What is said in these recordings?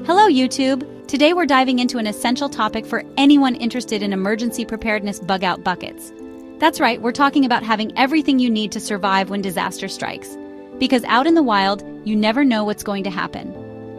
Hello, YouTube! Today we're diving into an essential topic for anyone interested in emergency preparedness bug-out buckets. That's right, we're talking about having everything you need to survive when disaster strikes. Because out in the wild, you never know what's going to happen.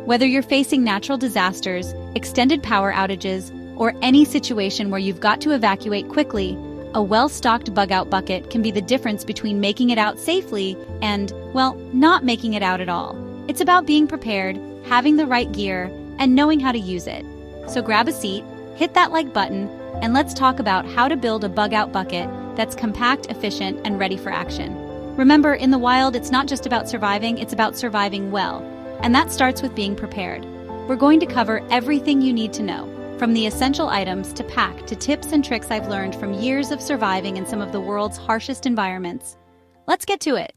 Whether you're facing natural disasters, extended power outages, or any situation where you've got to evacuate quickly, a well-stocked bug-out bucket can be the difference between making it out safely and, well, not making it out at all. It's about being prepared, having the right gear, and knowing how to use it. So grab a seat, hit that like button, and let's talk about how to build a bug-out bucket that's compact, efficient, and ready for action. Remember, in the wild, it's not just about surviving, it's about surviving well. And that starts with being prepared. We're going to cover everything you need to know, from the essential items to pack to tips and tricks I've learned from years of surviving in some of the world's harshest environments. Let's get to it.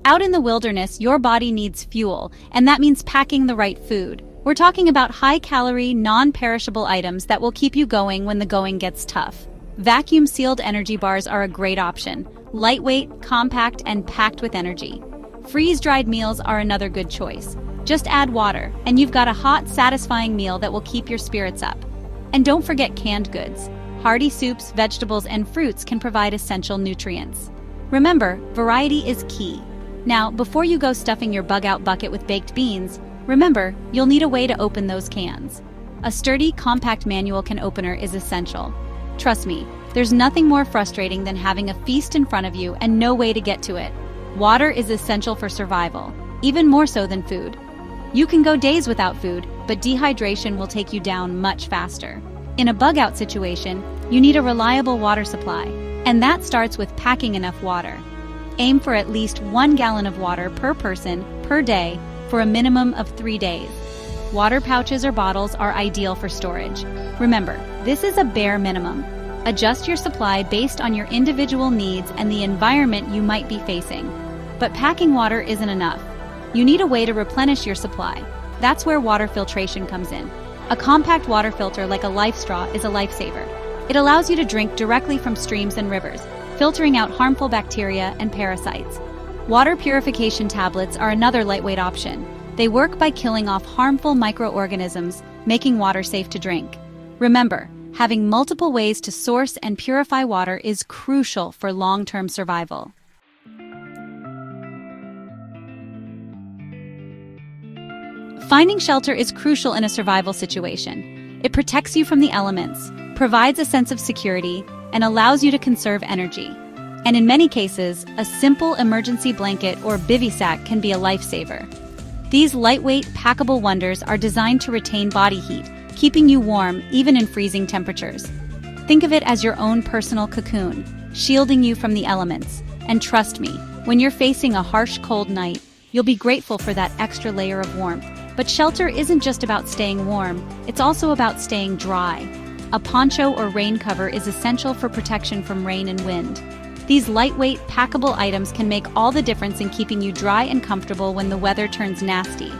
Out in the wilderness, your body needs fuel, and that means packing the right food. We're talking about high-calorie, non-perishable items that will keep you going when the going gets tough. Vacuum-sealed energy bars are a great option. Lightweight, compact, and packed with energy. Freeze-dried meals are another good choice. Just add water, and you've got a hot, satisfying meal that will keep your spirits up. And don't forget canned goods. Hearty soups, vegetables, and fruits can provide essential nutrients. Remember, variety is key. Now, before you go stuffing your bug-out bucket with baked beans, remember, you'll need a way to open those cans. A sturdy, compact manual can opener is essential. Trust me, there's nothing more frustrating than having a feast in front of you and no way to get to it. Water is essential for survival, even more so than food. You can go days without food, but dehydration will take you down much faster. In a bug-out situation, you need a reliable water supply, and that starts with packing enough water. Aim for at least 1 gallon of water per person per day for a minimum of 3 days. Water pouches or bottles are ideal for storage. Remember, this is a bare minimum. Adjust your supply based on your individual needs and the environment you might be facing. But packing water isn't enough. You need a way to replenish your supply. That's where water filtration comes in. A compact water filter like a LifeStraw is a lifesaver. It allows you to drink directly from streams and rivers, filtering out harmful bacteria and parasites. Water purification tablets are another lightweight option. They work by killing off harmful microorganisms, making water safe to drink. Remember, having multiple ways to source and purify water is crucial for long-term survival. Finding shelter is crucial in a survival situation. It protects you from the elements, provides a sense of security, and allows you to conserve energy. And in many cases, a simple emergency blanket or bivy sack can be a lifesaver. These lightweight, packable wonders are designed to retain body heat, keeping you warm even in freezing temperatures. Think of it as your own personal cocoon, shielding you from the elements. And trust me, when you're facing a harsh, cold night, you'll be grateful for that extra layer of warmth. But shelter isn't just about staying warm, it's also about staying dry. A poncho or rain cover is essential for protection from rain and wind. These lightweight, packable items can make all the difference in keeping you dry and comfortable when the weather turns nasty.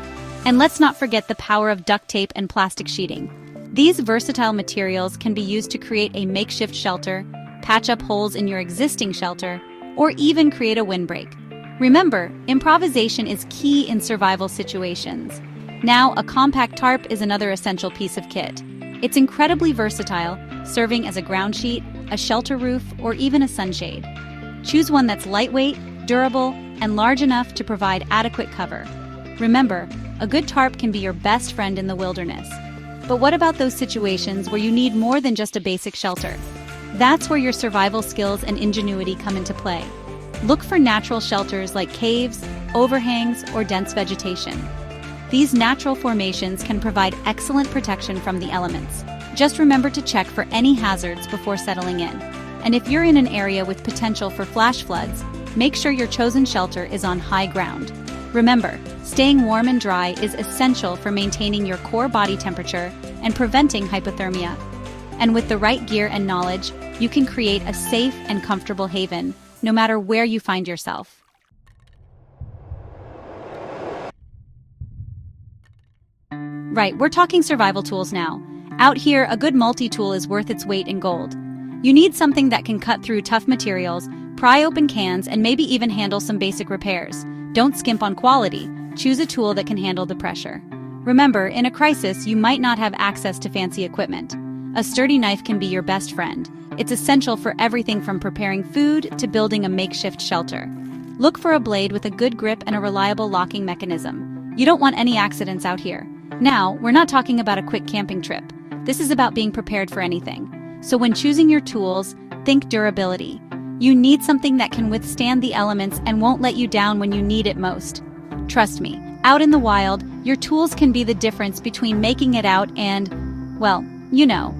And let's not forget the power of duct tape and plastic sheeting. These versatile materials can be used to create a makeshift shelter, patch up holes in your existing shelter, or even create a windbreak. Remember, improvisation is key in survival situations. Now, a compact tarp is another essential piece of kit. It's incredibly versatile, serving as a ground sheet, a shelter roof, or even a sunshade. Choose one that's lightweight, durable, and large enough to provide adequate cover. Remember, a good tarp can be your best friend in the wilderness. But what about those situations where you need more than just a basic shelter? That's where your survival skills and ingenuity come into play. Look for natural shelters like caves, overhangs, or dense vegetation. These natural formations can provide excellent protection from the elements. Just remember to check for any hazards before settling in. And if you're in an area with potential for flash floods, make sure your chosen shelter is on high ground. Remember, staying warm and dry is essential for maintaining your core body temperature and preventing hypothermia. And with the right gear and knowledge, you can create a safe and comfortable haven, no matter where you find yourself. Right, we're talking survival tools now. Out here, a good multi-tool is worth its weight in gold. You need something that can cut through tough materials, Pry open cans and maybe even handle some basic repairs. Don't skimp on quality. Choose a tool that can handle the pressure. Remember, in a crisis, you might not have access to fancy equipment. A sturdy knife can be your best friend. It's essential for everything from preparing food to building a makeshift shelter. Look for a blade with a good grip and a reliable locking mechanism. You don't want any accidents out here. Now, we're not talking about a quick camping trip. This is about being prepared for anything. So when choosing your tools, think durability. You need something that can withstand the elements and won't let you down when you need it most. Trust me, out in the wild, your tools can be the difference between making it out and, well, you know.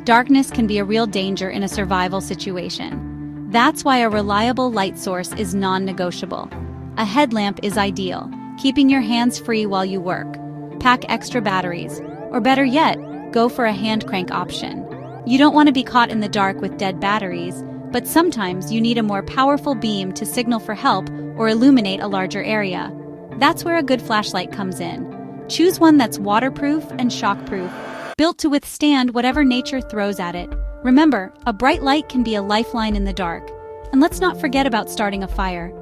Darkness can be a real danger in a survival situation. That's why a reliable light source is non-negotiable. A headlamp is ideal, keeping your hands free while you work. Pack extra batteries, or better yet, go for a hand crank option. You don't want to be caught in the dark with dead batteries, but sometimes you need a more powerful beam to signal for help or illuminate a larger area. That's where a good flashlight comes in. Choose one that's waterproof and shockproof, built to withstand whatever nature throws at it. Remember, a bright light can be a lifeline in the dark. And let's not forget about starting a fire.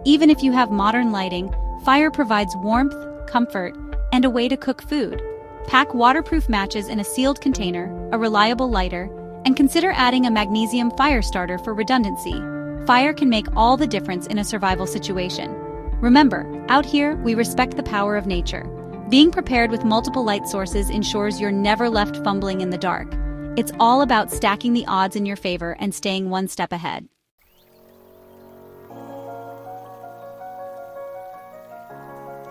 Even if you have modern lighting, fire provides warmth, comfort, and a way to cook food. Pack waterproof matches in a sealed container, a reliable lighter, and consider adding a magnesium fire starter for redundancy. Fire can make all the difference in a survival situation. Remember, out here, we respect the power of nature. Being prepared with multiple light sources ensures you're never left fumbling in the dark. It's all about stacking the odds in your favor and staying one step ahead.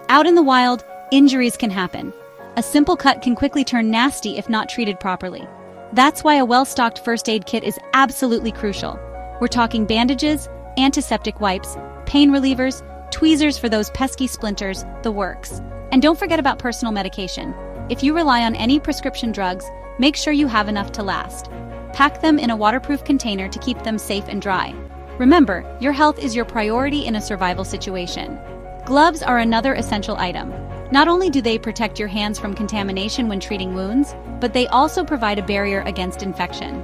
Out in the wild, injuries can happen. A simple cut can quickly turn nasty if not treated properly. That's why a well-stocked first aid kit is absolutely crucial. We're talking bandages, antiseptic wipes, pain relievers, tweezers for those pesky splinters, the works. And don't forget about personal medication. If you rely on any prescription drugs, make sure you have enough to last. Pack them in a waterproof container to keep them safe and dry. Remember, your health is your priority in a survival situation. Gloves are another essential item. Not only do they protect your hands from contamination when treating wounds, but they also provide a barrier against infection.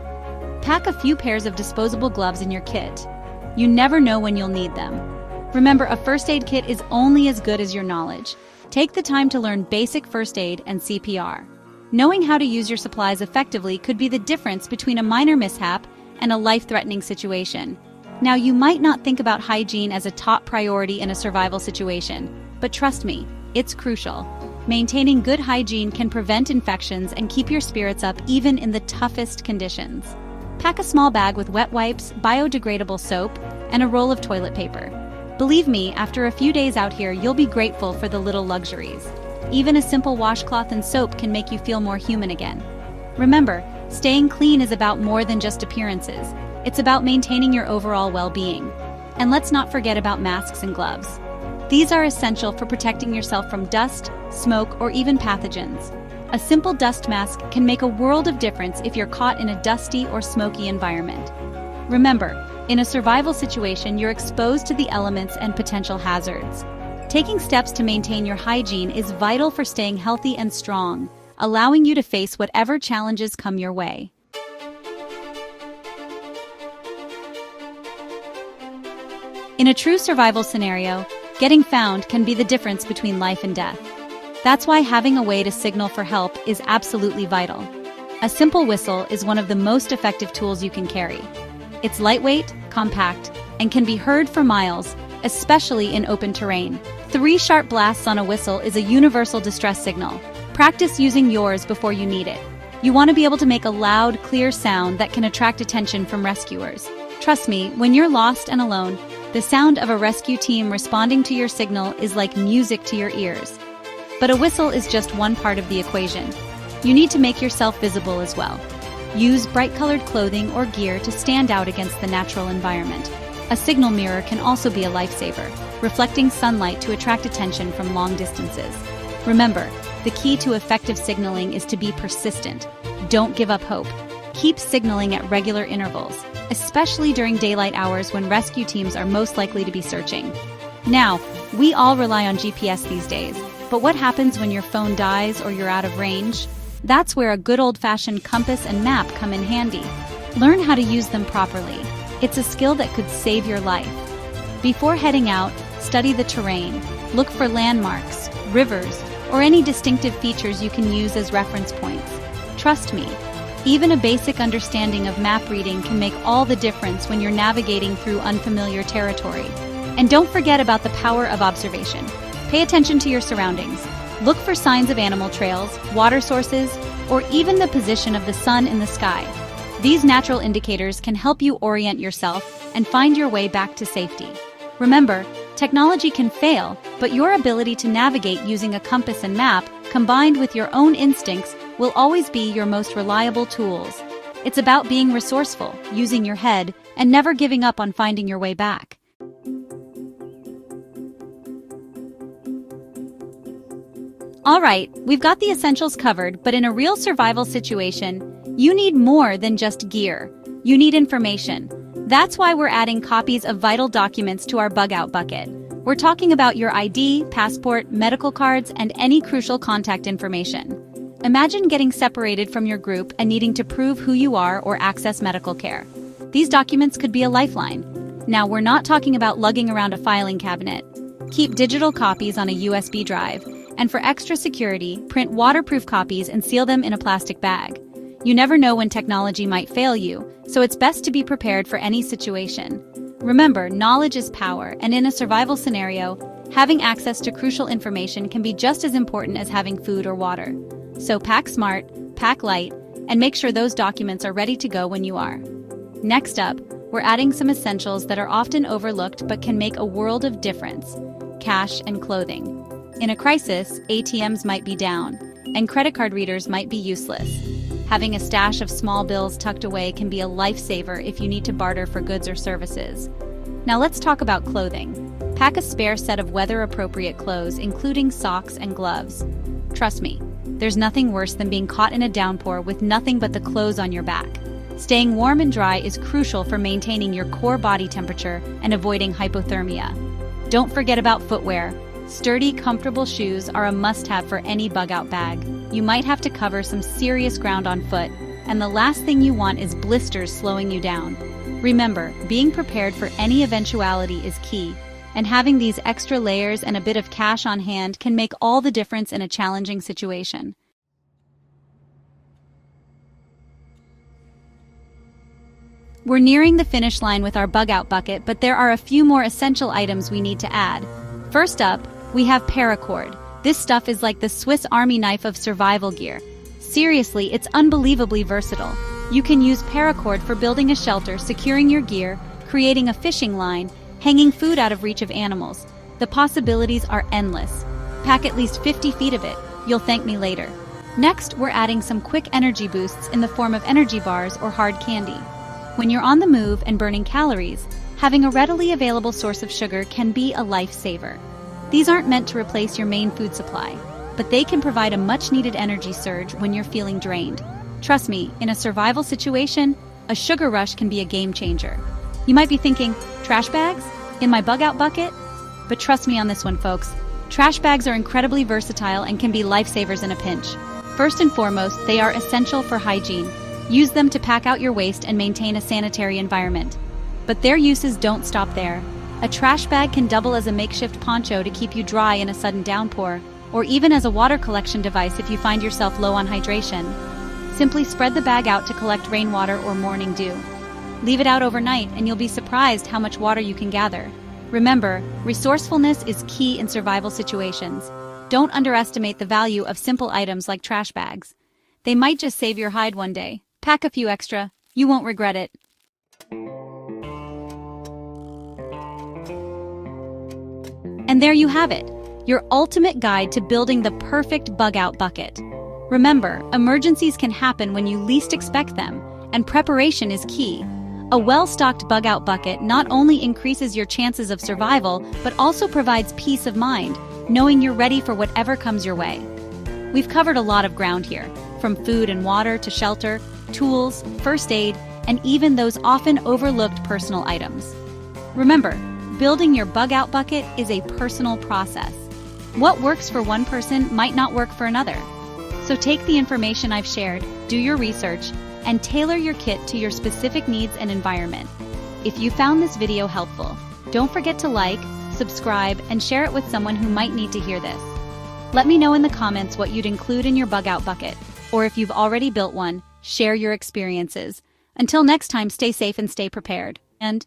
Pack a few pairs of disposable gloves in your kit. You never know when you'll need them. Remember, a first aid kit is only as good as your knowledge. Take the time to learn basic first aid and CPR. Knowing how to use your supplies effectively could be the difference between a minor mishap and a life-threatening situation. Now, you might not think about hygiene as a top priority in a survival situation, but trust me, it's crucial. Maintaining good hygiene can prevent infections and keep your spirits up even in the toughest conditions. Pack a small bag with wet wipes, biodegradable soap, and a roll of toilet paper. Believe me, after a few days out here, you'll be grateful for the little luxuries. Even a simple washcloth and soap can make you feel more human again. Remember, staying clean is about more than just appearances. It's about maintaining your overall well-being. And let's not forget about masks and gloves. These are essential for protecting yourself from dust, smoke, or even pathogens. A simple dust mask can make a world of difference if you're caught in a dusty or smoky environment. Remember, in a survival situation, you're exposed to the elements and potential hazards. Taking steps to maintain your hygiene is vital for staying healthy and strong, allowing you to face whatever challenges come your way. In a true survival scenario, getting found can be the difference between life and death. That's why having a way to signal for help is absolutely vital. A simple whistle is one of the most effective tools you can carry. It's lightweight, compact, and can be heard for miles, especially in open terrain. 3 sharp blasts on a whistle is a universal distress signal. Practice using yours before you need it. You want to be able to make a loud, clear sound that can attract attention from rescuers. Trust me, when you're lost and alone, the sound of a rescue team responding to your signal is like music to your ears. But a whistle is just one part of the equation. You need to make yourself visible as well. Use bright-colored clothing or gear to stand out against the natural environment. A signal mirror can also be a lifesaver, reflecting sunlight to attract attention from long distances. Remember, the key to effective signaling is to be persistent. Don't give up hope. Keep signaling at regular intervals, especially during daylight hours when rescue teams are most likely to be searching. Now, we all rely on GPS these days, but what happens when your phone dies or you're out of range? That's where a good old-fashioned compass and map come in handy. Learn how to use them properly. It's a skill that could save your life. Before heading out, study the terrain. Look for landmarks, rivers, or any distinctive features you can use as reference points. Trust me, even a basic understanding of map reading can make all the difference when you're navigating through unfamiliar territory. And don't forget about the power of observation. Pay attention to your surroundings. Look for signs of animal trails, water sources, or even the position of the sun in the sky. These natural indicators can help you orient yourself and find your way back to safety. Remember, technology can fail, but your ability to navigate using a compass and map, combined with your own instincts, will always be your most reliable tools. It's about being resourceful, using your head, and never giving up on finding your way back. All right, we've got the essentials covered, but in a real survival situation, you need more than just gear. You need information. That's why we're adding copies of vital documents to our bug-out bucket. We're talking about your ID, passport, medical cards, and any crucial contact information. Imagine getting separated from your group and needing to prove who you are or access medical care. These documents could be a lifeline. Now, we're not talking about lugging around a filing cabinet. Keep digital copies on a USB drive, and for extra security, print waterproof copies and seal them in a plastic bag. You never know when technology might fail you, so it's best to be prepared for any situation. Remember, knowledge is power, and in a survival scenario, having access to crucial information can be just as important as having food or water. So pack smart, pack light, and make sure those documents are ready to go when you are. Next up, we're adding some essentials that are often overlooked but can make a world of difference: cash and clothing. In a crisis, ATMs might be down, and credit card readers might be useless. Having a stash of small bills tucked away can be a lifesaver if you need to barter for goods or services. Now let's talk about clothing. Pack a spare set of weather-appropriate clothes, including socks and gloves. Trust me, there's nothing worse than being caught in a downpour with nothing but the clothes on your back. Staying warm and dry is crucial for maintaining your core body temperature and avoiding hypothermia. Don't forget about footwear. Sturdy, comfortable shoes are a must-have for any bug-out bag. You might have to cover some serious ground on foot, and the last thing you want is blisters slowing you down. Remember, being prepared for any eventuality is key, and having these extra layers and a bit of cash on hand can make all the difference in a challenging situation. We're nearing the finish line with our bug-out bucket, but there are a few more essential items we need to add. First up, we have paracord. This stuff is like the Swiss Army knife of survival gear. Seriously, it's unbelievably versatile. You can use paracord for building a shelter, securing your gear, creating a fishing line, hanging food out of reach of animals. The possibilities are endless. Pack at least 50 feet of it. You'll thank me later. Next, we're adding some quick energy boosts in the form of energy bars or hard candy. When you're on the move and burning calories, having a readily available source of sugar can be a lifesaver. These aren't meant to replace your main food supply, but they can provide a much-needed energy surge when you're feeling drained. Trust me, in a survival situation, a sugar rush can be a game changer. You might be thinking, trash bags? In my bug-out bucket? But trust me on this one, folks. Trash bags are incredibly versatile and can be lifesavers in a pinch. First and foremost, they are essential for hygiene. Use them to pack out your waste and maintain a sanitary environment. But their uses don't stop there. A trash bag can double as a makeshift poncho to keep you dry in a sudden downpour, or even as a water collection device if you find yourself low on hydration. Simply spread the bag out to collect rainwater or morning dew. Leave it out overnight and you'll be surprised how much water you can gather. Remember, resourcefulness is key in survival situations. Don't underestimate the value of simple items like trash bags. They might just save your hide one day. Pack a few extra. You won't regret it. And there you have it, your ultimate guide to building the perfect bug-out bucket. Remember, emergencies can happen when you least expect them, and preparation is key. A well-stocked bug-out bucket not only increases your chances of survival, but also provides peace of mind, knowing you're ready for whatever comes your way. We've covered a lot of ground here, from food and water to shelter, tools, first aid, and even those often overlooked personal items. Remember, building your bug-out bucket is a personal process. What works for one person might not work for another. So take the information I've shared, do your research, and tailor your kit to your specific needs and environment. If you found this video helpful, don't forget to like, subscribe, and share it with someone who might need to hear this. Let me know in the comments what you'd include in your bug out bucket, or if you've already built one, share your experiences. Until next time, stay safe and stay prepared. And